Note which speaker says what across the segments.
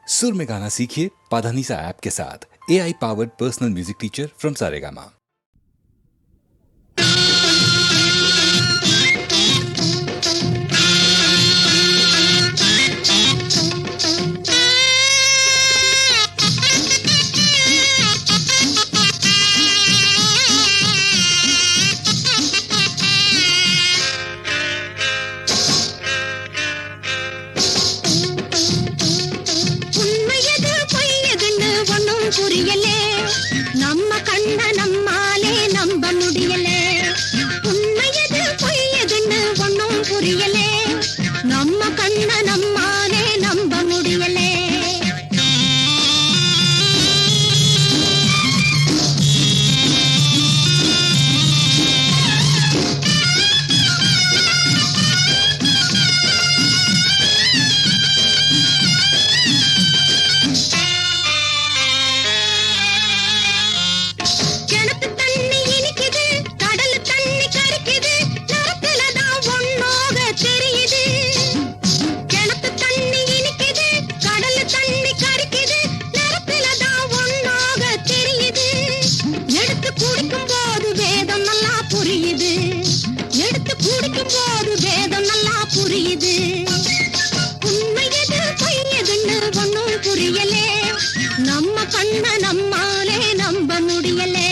Speaker 1: सुर में गाना सीखिए पाधानीसा ऐप के साथ। AI powered personal music teacher from Saregama.
Speaker 2: புரியலே நம்ம கண்ண நம்மாலே நம்ப முடியலே உண்மையது பொய்யதுன்னு ஒன்னும் புரியலே நம்ம கண்ண நம்மாலே நம்ப முடியலே நம்மாலே நம்ப முடியலே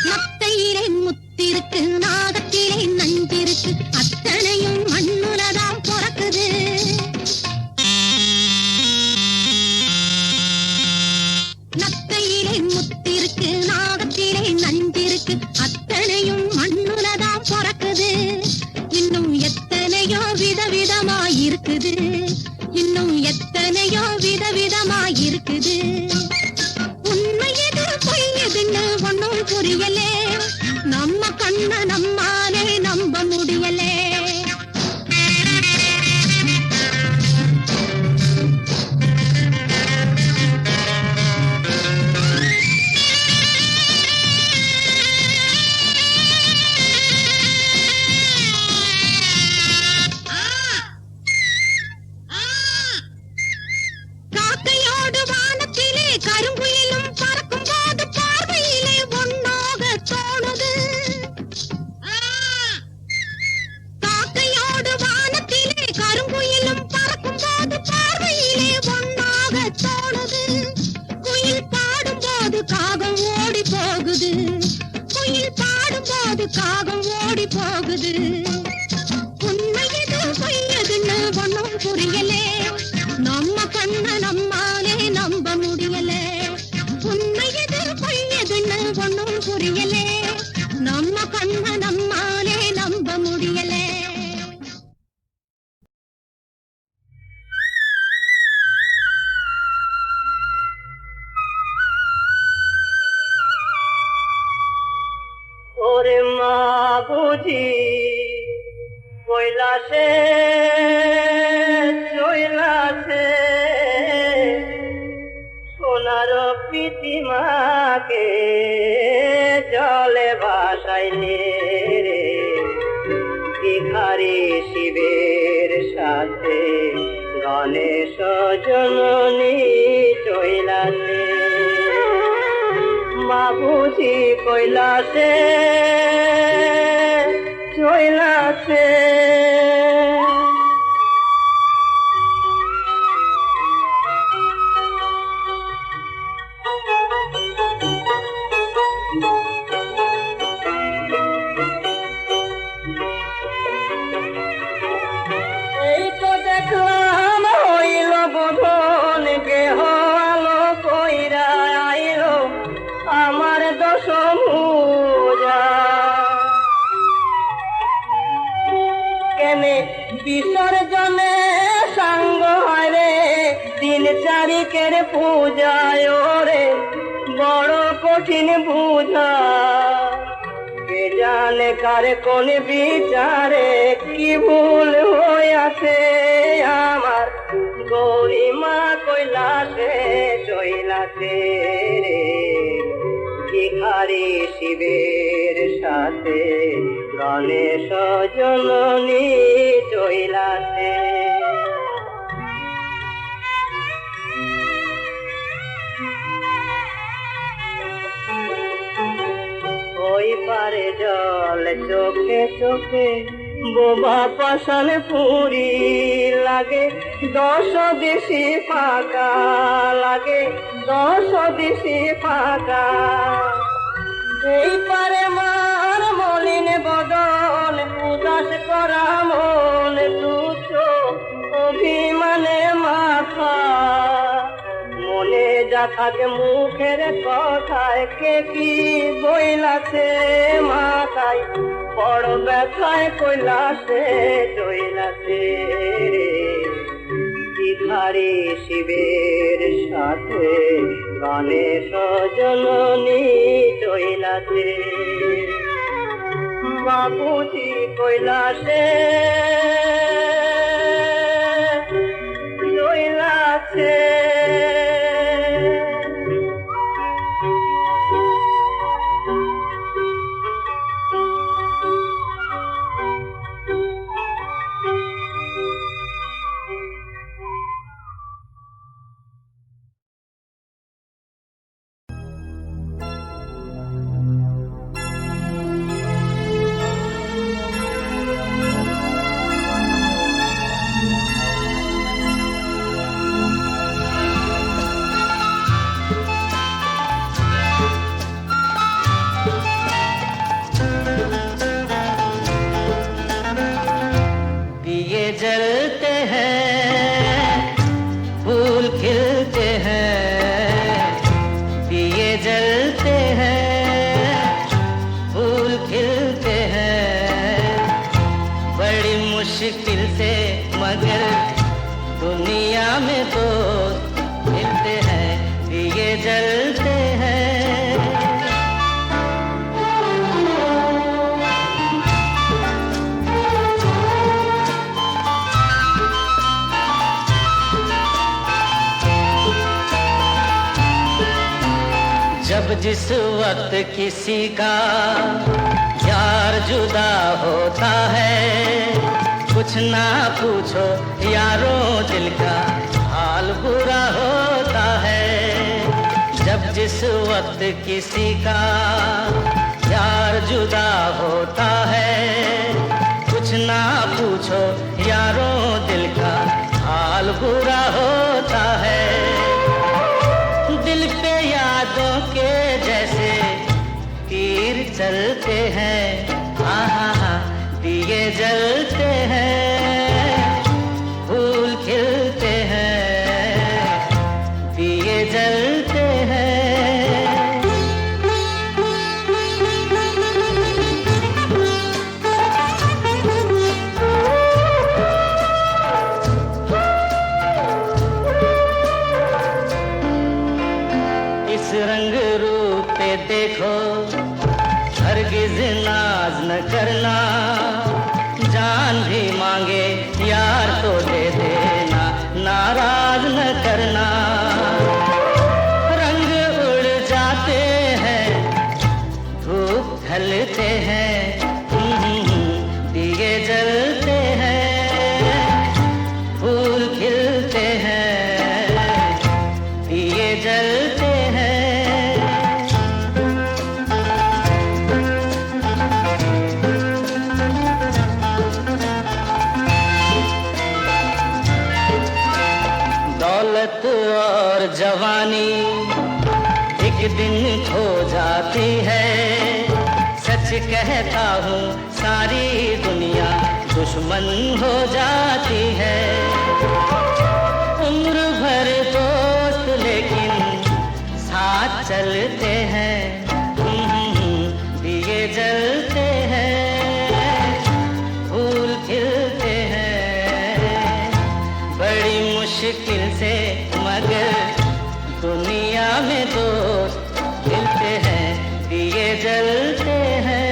Speaker 2: மத்தையிலே முத்திருக்கு நாகத்திலே நஞ்சிருக்கு அத்தனையும் மண்ணுலதான் பிறக்குது நத்தையிலே முத்திருக்கு நாகத்திலே நஞ்சிருக்கு அத்தனையும் மண்ணுலதான் பிறக்குது இன்னும் எத்தனையோ விதவிதமாயிருக்குது இன்னும் எத்தனையோ விதவிதமாயிருக்குது உண்மையது பொய்யதுன்னு ஒன்னும் புரியலே நம்ம கண்ண நம்மாலே நம்ப முடியலே கருங்குயிலும் பறக்கும் போது பார்வையிலே ஒன்னாக தோணுது காக்கையோடு வானத்திலே கருங்குயிலும் பறக்கும் போது பார்வையிலே ஒன்னாக தோணுது குயில் பாடும் போது காகம் ஓடி போகுது குயில் பாடும் போது காகம் ஓடி போகுது உண்மையது பொய்யதுன்னு ஒன்னும் புரியலே நம்ம கண்ண நம்மாலே நம்ப முடியலே உண்மையது பொய்யதுன்னு ஒன்னும் புரியலே நம்ம கண்ண நம்மாலே நம்ப முடியலே
Speaker 3: ওরে মা বুঝি কৈলাসে চইলাছে সোনার প্রীতিমাকে জলে ভাসাইলে রে ভিখারি শিবের সাথে গণেশ জননী চইলাছে মা বুঝি কৈলাসে চইলাছে এই তো দেখলাম হইল বোধন গেহ আলো কইরা আইল আমার দশমূজা কেনে বিসর্জনে সাঙ্গ হয় রে দিন চারিকের পূজায় রে বড় কঠিন বুঝা কে জানে কারে কোন বিচারে কি ভুল হয়ে চইলাছে আমার গৌরীমা কইলাছে চইলাছে রে ভিখারি শিবের সাথে গণেশ জননী চইলাছে ওই পারে জল চোখে চোখে বোবা পাশান পুরি লাগে 10 দিশি ফাঁকা লাগে 10 দিশি ফাঁকা এই পারে মার মলিন বদন উদাস করা মন তুচ্ছ অভিমানে মাথা মনে যা থাকে মুখের কথায় কে কি বইলাছে মাথায় বড় ব্যথায় কইলাছে চইলাছে রে ভিখারি শিবের সাথে গণেশ জননী চইলাছে বাবুজি কইলাছে চইলাছে जलते हैं फूल खिलते हैं दिए जलते हैं फूल खिलते हैं बड़ी मुश्किल से मगर दुनिया में दोस्त मिलते हैं दिए जलते हैं जब जिस वक्त किसी का यार जुदा होता है कुछ ना पूछो यारों दिल का हाल बुरा होता है जब जिस वक्त किसी का यार जुदा होता है कुछ ना पूछो यारों दिल का हाल बुरा होता है दिल पे यादों के जैसे तीर चलते हैं आहा दिए जलते हैं फूल खिलते हैं दिए जलते हैं इस रंग रूप पे देखो हरगिज नाज न करना जान भी मांगे यार तो दे देना नाराज न करना रंग उड़ जाते हैं धूप ढलते हैं दिए जलते हैं फूल खिलते हैं दिए जलते हैं दौलत और जवानी एक दिन खो जाती है सच कहता हूँ सारी दुनिया दुश्मन हो जाती है उम्र भर दोस्त लेकिन साथ चलते हैं दिए जलते हैं फूल खिलते हैं बड़ी मुश्किल से मगर दुनिया में दोस्त मिलते हैं दिए जलते हैं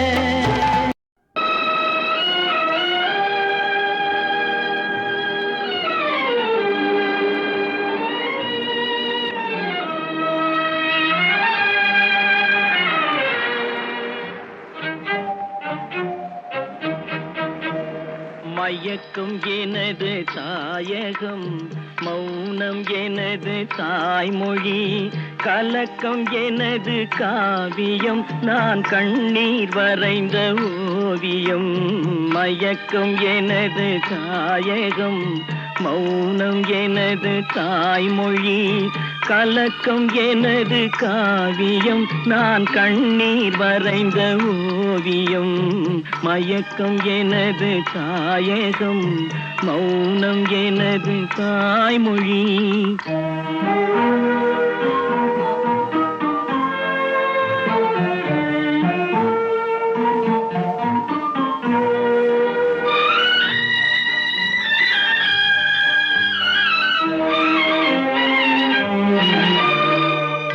Speaker 3: மயக்கும் எனது தாயகம், மௌனம் எனது தாய்மொழி, கலக்கம் எனது காவியம், நான் கண்ணீர் வரைந்த ஓவியம். மயக்கம் எனது தாயகம், மௌனம் எனது தாய்மொழி, கலக்கம் எனது காவியம், நான் கண்ணீர் வரைந்த ஓவியம். மயக்கம் எனது தாயகம், மௌனம் எனது தாய்மொழி.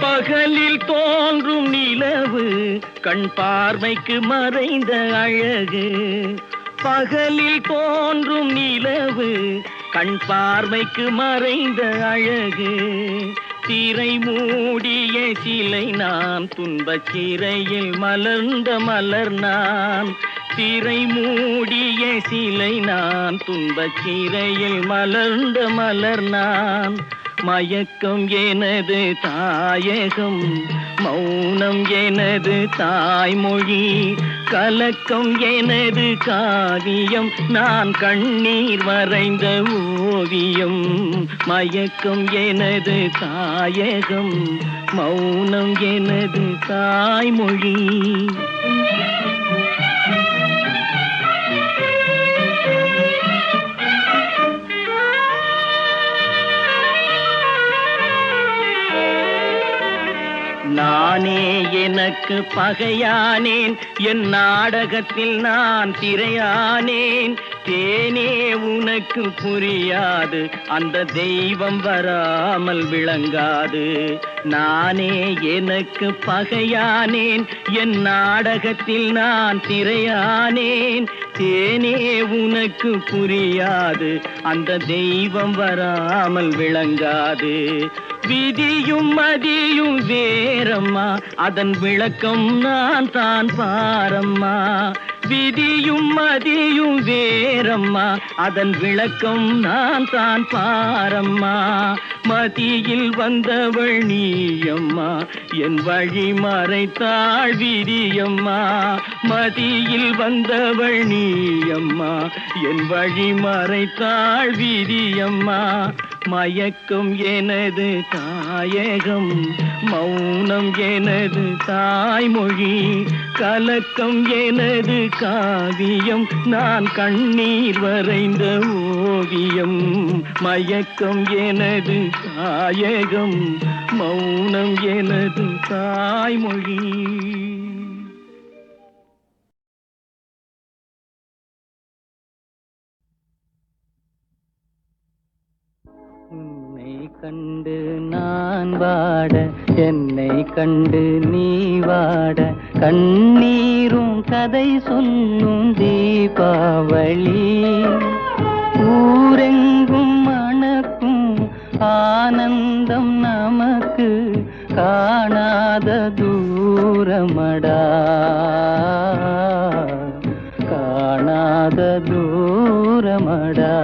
Speaker 3: பகலில் தோன்றும் நிலவு கண் பார்வைக்கு மறைந்த அழகு. பகலில் தோன்றும் நிலவு கண் பார்வைக்கு மறைந்த அழகு. திரை மூடிய சிலை நான், துன்பச் சிறையில் மலர்ந்த மலர் நான். திரை மூடிய சிலை நான், துன்பச் சிறையில் மலர்ந்த மலர் நான். மயக்கம் எனது தாயகம், மௌனம் எனது தாய்மொழி, கலக்கம் எனது காவியம், நான் கண்ணீர் வரைந்த ஓவியம். மயக்கம் எனது தாயகம், மௌனம் எனது தாய்மொழி. நானே எனக்கு பகையானேன், என் நாடகத்தில் நான் திரையானேன். தேனே உனக்கு புரியாது, அந்த தெய்வம் வராமல் விளங்காது. நானே எனக்கு பகையானேன், என் நாடகத்தில் நான் திரையானேன். தேனே உனக்கு புரியாது, அந்த தெய்வம் வராமல் விளங்காது. விதியும் மதியும் வேறம்மா, அதன் விளக்கம் நான் தான் பாரம்மா. விதியும் மதியும் வேறம்மா, அதன் விளக்கம் நான் தான் பாரம்மா. மதியில் வந்தவள் நீயம்மா, என் வழி மறைத்தாள் விதியம்மா. மதியில் வந்தவள் நீயம்மா, என் வழி மறைத்தாள் விதியம்மா. மயக்கம் எனது தாயகம், மௌனம் எனது தாய்மொழி, கலக்கம் எனது காவியம், நான் கண்ணீர் வரைந்த ஓவியம். மயக்கம் எனது தாயகம், மௌனம் எனது தாய்மொழி. உன்னை கண்டு நான் வாட, என்னை கண்டு நீ வாட, கண்ணீரும் கதை சொல்லும் தீபாவளி. ஊரெங்கும் மணக்கும் ஆனந்தம் நமக்கு காணாத தூரமடா, காணாத தூரமடா.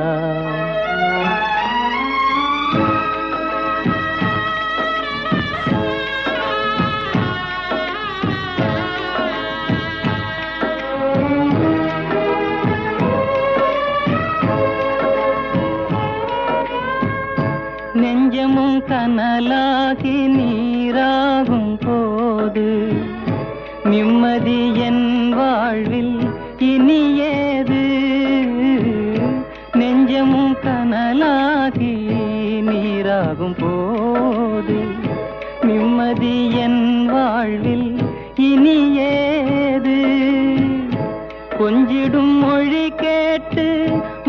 Speaker 3: நெஞ்சமும் கனலாகி நீராகும் போது, நிம்மதி என் வாழ்வில் இனியேது. நெஞ்சமும் கனலாகி நீராகும் போது, நிம்மதி என் வாழ்வில் இனியேது. கொஞ்சிடும் மொழி கேட்டு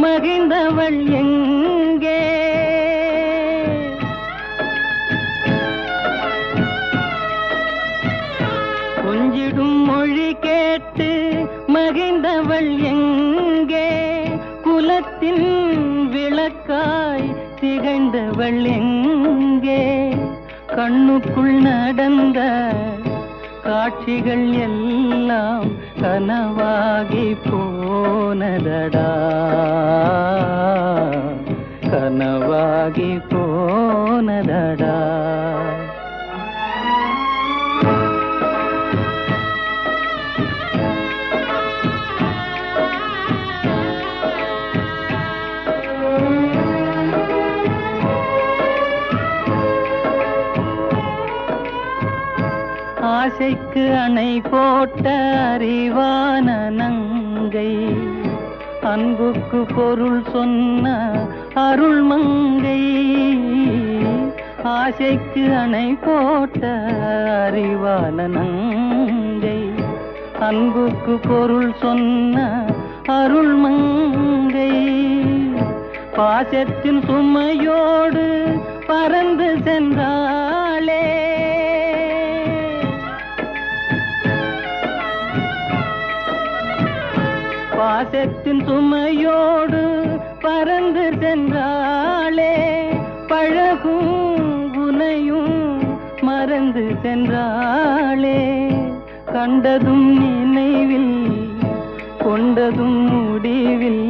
Speaker 3: மகிழ்ந்தவள் எங்கே? கொஞ்சிடும் மொழி கேட்டு மகிழ்ந்தவள் எங்கே? குலத்தின் விளக்காய் திகழ்ந்தவள் எங்கே? கண்ணுக்குள் நடந்த காட்சிகள் எல்லாம் கனவாகி போனதடா, கனவாகி போனதடா. ஆசைக்கு அணை போட்ட அறிவான நங்கை, அன்புக்கு பொருள் சொன்ன அருள் மங்கை. ஆசைக்கு அணை போட்ட அறிவான நங்கை, அன்புக்கு பொருள் சொன்ன அருள் மங்கை. பாசத்தின் சுமையோடு பறந்து சென்றாளே, பாசத்தின் சுமையோடு பறந்து சென்றாளே. பழகும் உனையும் மறந்து சென்றாளே. கண்டதும் நினைவில் கொண்டதும் முடிவில்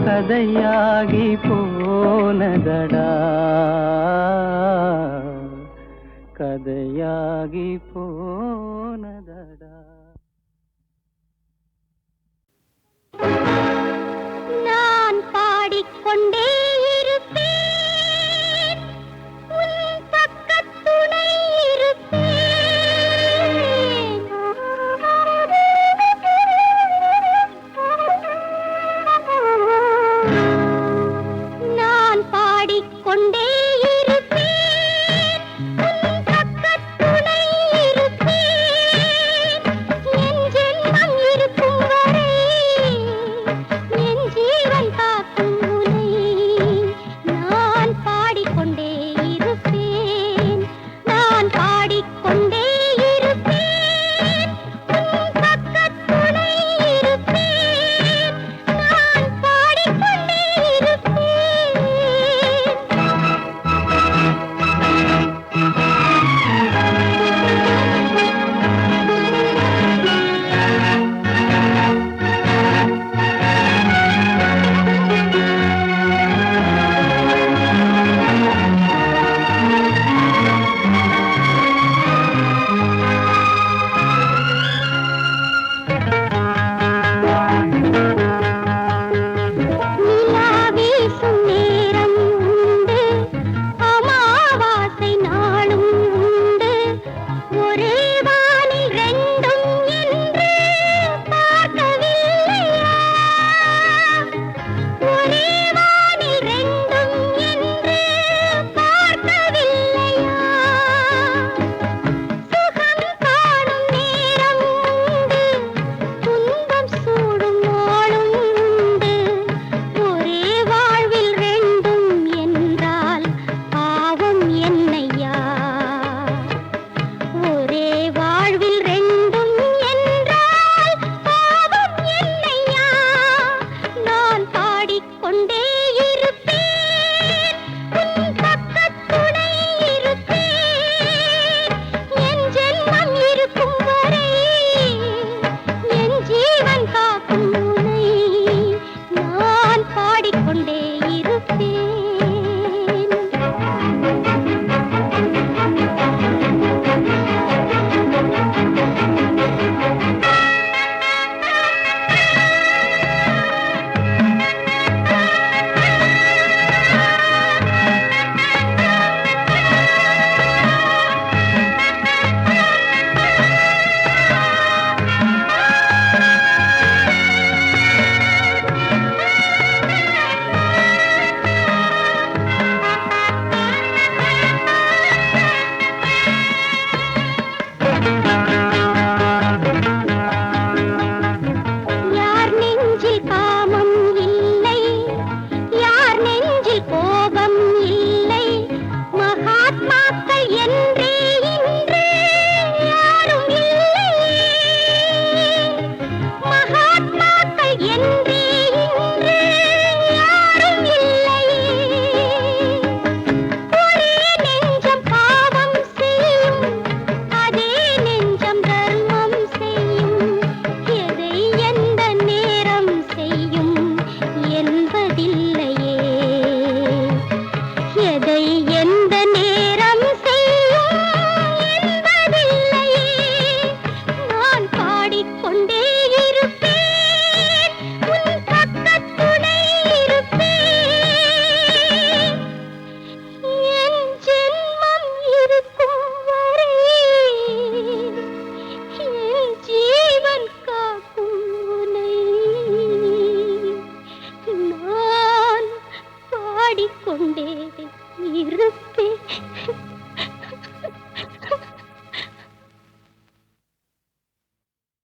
Speaker 3: கதையாகி போனதடா, கதையாகி போனதடா.
Speaker 2: நான் பாடிக்கொண்டே